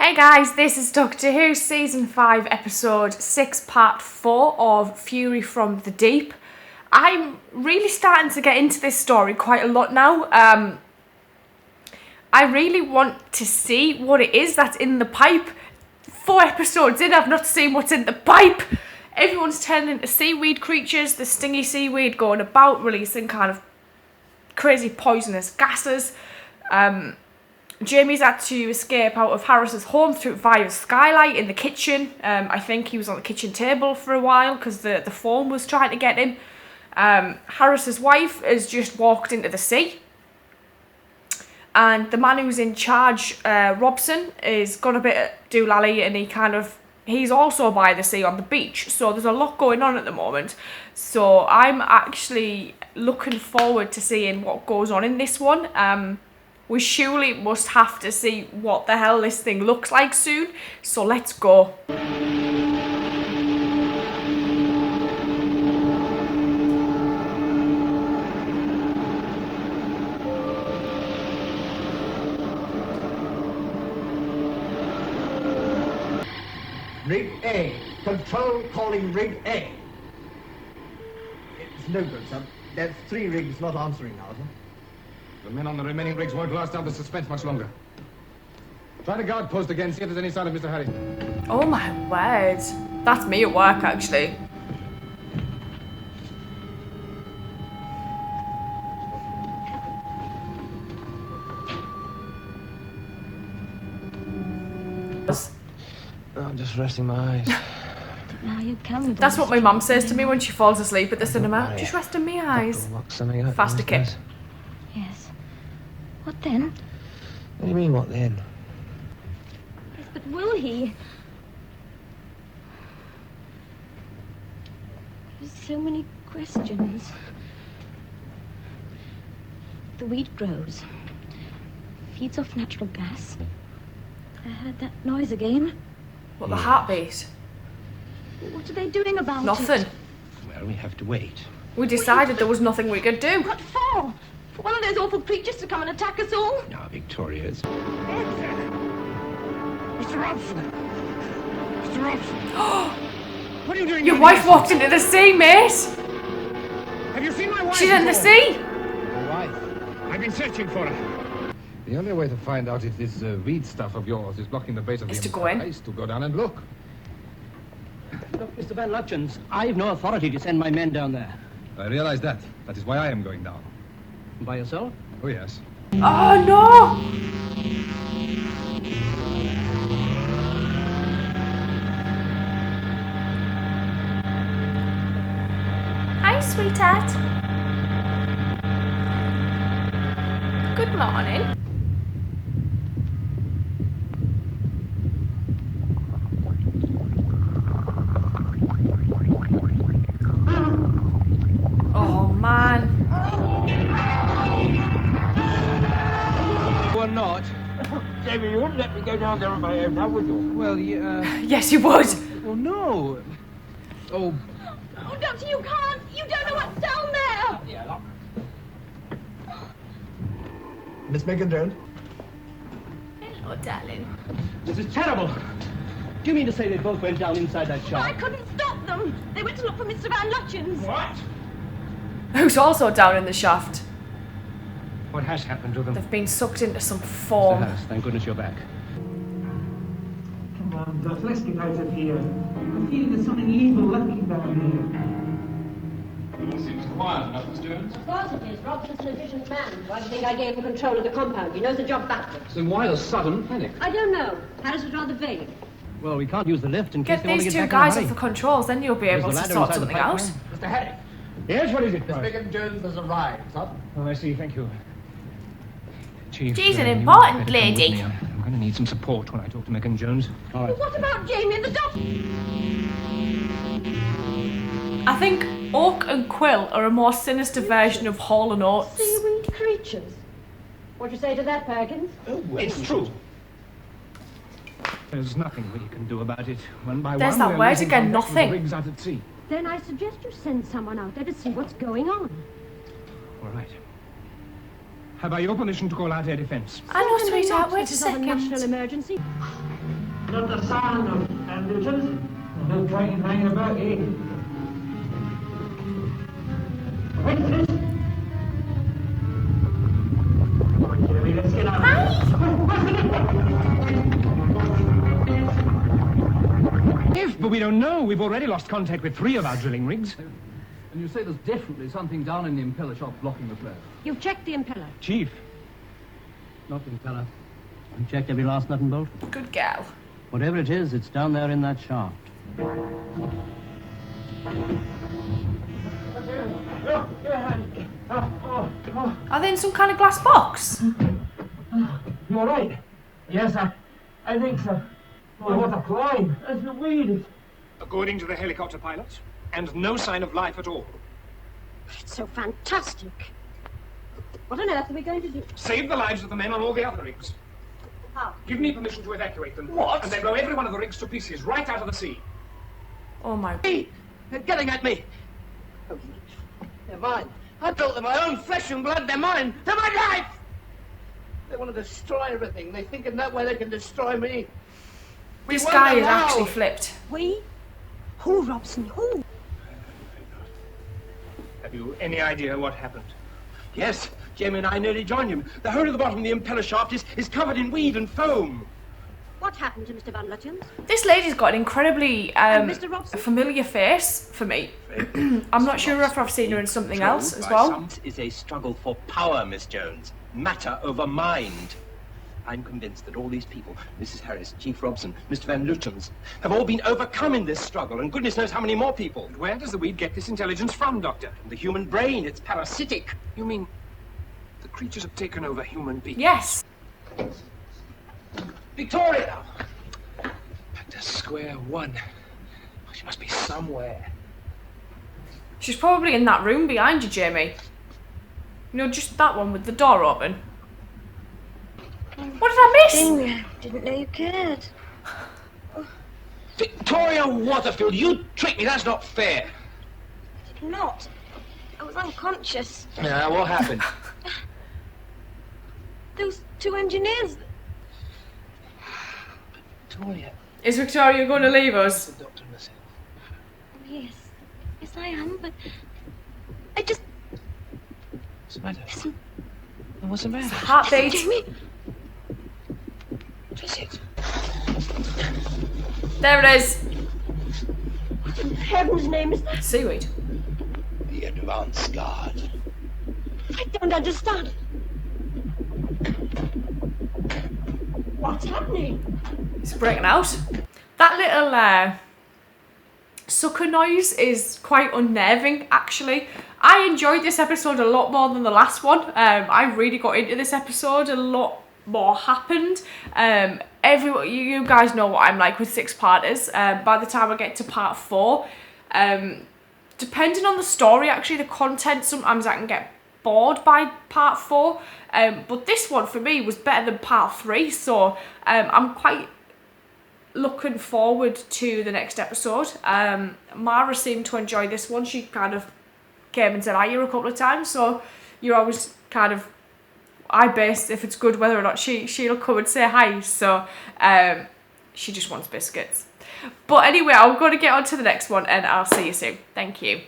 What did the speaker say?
Hey guys, this is Doctor Who Season 5 Episode 6 Part 4 of Fury from the Deep. I'm really starting to get into this story quite a lot now. I really want to see what it is that's in the pipe. 4 episodes in, I've not seen what's in the pipe. Everyone's turning into seaweed creatures, the stingy seaweed going about, releasing kind of crazy poisonous gases. Jamie's had to escape out of Harris's home via a skylight in the kitchen. I think he was on the kitchen table for a while because the phone was trying to get him. Harris's wife has just walked into the sea. And the man who's in charge, Robson, is got a bit of doolally and he's also by the sea on the beach. So there's a lot going on at the moment. So I'm actually looking forward to seeing what goes on in this one. We surely must have to see what the hell this thing looks like soon. So let's go. Rig A. Control calling Rig A. It's no good, sir. There's 3 rigs not answering now, sir. The men on the remaining rigs won't last out the suspense much longer. Try the guard post again, see if there's any sign of Mr. Harry. Oh my word. That's me at work, actually. I'm just resting my eyes. Now you can. That's what my mum says to me when she falls asleep at the cinema. Just resting my eyes. Faster kid. Yes. What then? What do you mean, what then? Yes, but will he? There's so many questions. The weed grows. Feeds off natural gas. I heard that noise again. What, the heartbeat? What are they doing about Nothing. it? Well, we have to wait. We decided there was nothing we could do. What for? For one of those awful creatures to come and attack us all? Now, Victoria's. Mr. Robson! Mr. Robson! What are you doing? Your wife walked into the sea, mate! Have you seen my wife? She's in the sea! My wife? I've been searching for her. The only way to find out if this weed stuff of yours is blocking the base of the Is to go in. is to go down and look. Look, Mr. Van Lutyens, I've no authority to send my men down there. I realize that. That is why I am going down. By yourself? Oh, yes. Oh no! Hi, sweetheart. Good morning. Oh man. Or not. Jamie, you wouldn't let me go down there on my own now, would you? Well, yeah. Yes, you would. Well, no. Oh, Oh, Doctor, you can't! You don't know what's down there! Yeah, Miss Megan Jones? Hello, darling. this is terrible. Do you mean to say they both went down inside that I shaft? couldn't stop them! They went to look for Mr. Van Lutyens. What? Who's also down in the shaft. What has happened to them? They've been sucked into some Mr. form. Harris, thank goodness you're back. Come on, Doc, let's get out of here. I'm feeling there's something evil lurking down Seems quiet enough, Mr. Jones. Of course it is. Robson's an efficient man. Why do you think I gave him control of the compound? He knows the job backwards. Then why the sudden panic? I don't know. Harris was rather vague. Well, we can't use the lift in case Get they want to these get two back guys in a off the hurry. controls, then you'll be There's able the to ladder sort inside the something out. pipeline. Mr. Harry, Yes, what is it? Miss Megan Jones has arrived, sir. Oh, I see, thank you. Chief, She's an you important better come with lady. me. I'm going to need some support when I talk to Megan Jones. All right. What about Jamie and the doctor? I think Oak and Quill are a more sinister version of Hall and Oates. Seaweed creatures. What do you say to that, Perkins? It's true. There's nothing we can do about it. One by There's one, that we're word losing again, contact with nothing. the rigs out at sea. Then I suggest you send someone out there to see what's going on. All right. Have I your permission to call out air defense? I know, sweetheart, wait a This is of a national second. emergency. Not the sound of ambitions. No trying to hang about, eh? Wait, this. Come on, Jeremy, let's get out of here. If, but we don't know. We've already lost contact with 3 of our drilling rigs. And you say there's definitely something down in the impeller shop blocking the flow. You've checked the impeller. Chief. Not the impeller. I've checked every last nut and bolt. Good gal. Whatever it is, it's down there in that shaft. Are they in some kind of glass box? You all right? Yes, I think so. Oh, what a climb. That's the weirdest. According to the helicopter pilots, and no sign of life at all. It's so fantastic. What on earth are we going to do? Save the lives of the men on all the other rigs. How? Give me permission to evacuate them. What? And then blow every one of the rigs to pieces, right out of the sea. Oh my. Hey, they're getting at me. Oh, they're mine. I built them my own flesh and blood. They're mine. They're my life. They want to destroy everything. They think in that way they can destroy me. We This won't guy is allow- actually flipped. We? Who, Robson? Who? Have you any idea what happened? Yes, Jamie and I nearly joined him. The whole of the bottom of the impeller shaft is covered in weed and foam. What happened to Mr. Van Lutyens? This lady's got an incredibly Mr. Robson? familiar face for me. I'm not sure if I've seen her in something else as well. This is a struggle for power, Miss Jones. Matter over mind. I'm convinced that all these people, Mrs. Harris, Chief Robson, Mr. Van Lutyens, have all been overcome in this struggle, and goodness knows how many more people. Where does the weed get this intelligence from, Doctor? The human brain, it's parasitic. You mean the creatures have taken over human beings? Yes. Victoria! Back to square one. She must be somewhere. She's probably in that room behind you, Jamie. You know, just that one with the door open. What did I miss? Didn't know you cared. Victoria Waterfield, you tricked me. That's not fair. Not. I was unconscious. Now, what happened? Those 2 engineers. Victoria, Is Victoria going to leave us? the doctor myself. Yes. Yes, I am, but I just. What's the matter? What's the matter? Heartbeat. Jamie. What is it? There it is. What in heaven's name is that? Seaweed. The advance guard. I don't understand. What's happening? It's breaking out. That little sucker noise is quite unnerving, actually. I enjoyed this episode a lot more than the last one. I really got into this episode. A lot more happened. You guys know what I'm like with 6-parters. By the time I get to part 4, depending on the story, actually, the content, sometimes I can get bored by part 4. But this one for me was better than part 3, so I'm quite looking forward to the next episode. Mara seemed to enjoy this one. She kind of came and said hi here a couple of times, so you're always kind of, I base if it's good whether or not she'll come and say hi, so she just wants biscuits. But anyway, I'm going to get on to the next one and I'll see you soon. Thank you.